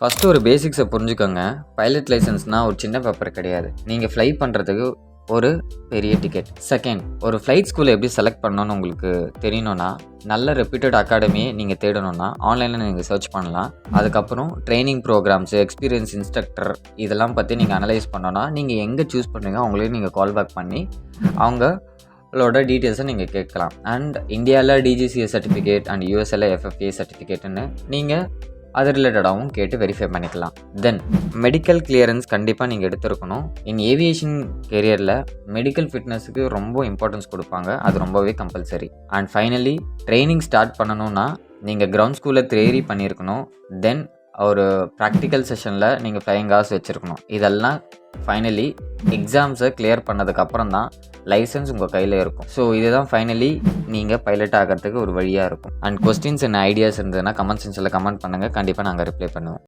First ஒரு பேசிக்ஸை புரிஞ்சுக்கோங்க. Pilot லைசன்ஸ்னால் ஒரு சின்ன பேப்பர் கிடையாது. நீங்கள் ஃப்ளை பண்ணுறதுக்கு ஒரு பெரிய டிக்கெட். செகண்ட், ஒரு ஃப்ளைட் ஸ்கூலை எப்படி செலக்ட் பண்ணணும்னு உங்களுக்கு தெரியணும்னா, நல்ல ரெப்யூட்டட் அகாடமியை நீங்கள் தேடணும்னா ஆன்லைனில் நீங்கள் சர்ச் பண்ணலாம். அதுக்கப்புறம் ட்ரைனிங் ப்ரோக்ராம்ஸு, எக்ஸ்பீரியன்ஸ் இன்ஸ்ட்ரக்டர் இதெல்லாம் பற்றி நீங்கள் அனலைஸ் பண்ணோன்னா, நீங்கள் எங்கே சூஸ் பண்ணுறீங்க அவங்களுக்கு நீங்கள் கால் பேக் பண்ணி அவங்களோட டீட்டெயில்ஸை நீங்கள் கேட்கலாம். அண்ட் இந்தியாவில் டிஜிசிஎஸ் சர்டிஃபிகேட் அண்ட் யூஎஸ்எல்ல எஃப்எஃப்ஏ சர்டிஃபிகேட்டுன்னு நீங்கள் அது ரிலேட்டடாகவும் கேட்டு வெரிஃபை பண்ணிக்கலாம். தென் மெடிக்கல் கிளியரன்ஸ் கண்டிப்பாக நீங்கள் எடுத்துருக்கணும். இன் ஏவியேஷன் கெரியரில் மெடிக்கல் ஃபிட்னஸுக்கு ரொம்ப இம்பார்ட்டன்ஸ் கொடுப்பாங்க. அது ரொம்பவே compulsory. And finally training start பண்ணணுன்னா நீங்கள் கிரவுண்ட் ஸ்கூலில் தியரி பண்ணியிருக்கணும். தென் ஒரு ப்ராக்டிக்கல் செஷனில் நீங்கள் ஃப்ளையிங் ஹார்ஸ் வச்சுருக்கணும். இதெல்லாம் ஃபைனலி எக்ஸாம்ஸை கிளியர் பண்ணதுக்கப்புறம் தான் லைசன்ஸ் உங்கள் கையில் இருக்கும். ஸோ இதுதான் ஃபைனலி நீங்கள் பைலட் ஆகிறதுக்கு ஒரு வழியாக இருக்கும். அண்ட் கொஸ்டின்ஸ் அண்ட் ஐடியாஸ் இருந்ததுன்னா கமெண்ட் செக்ஷனில் கமெண்ட் பண்ணுங்கள். கண்டிப்பாக நாங்கள் ரிப்ளை பண்ணுவோம்.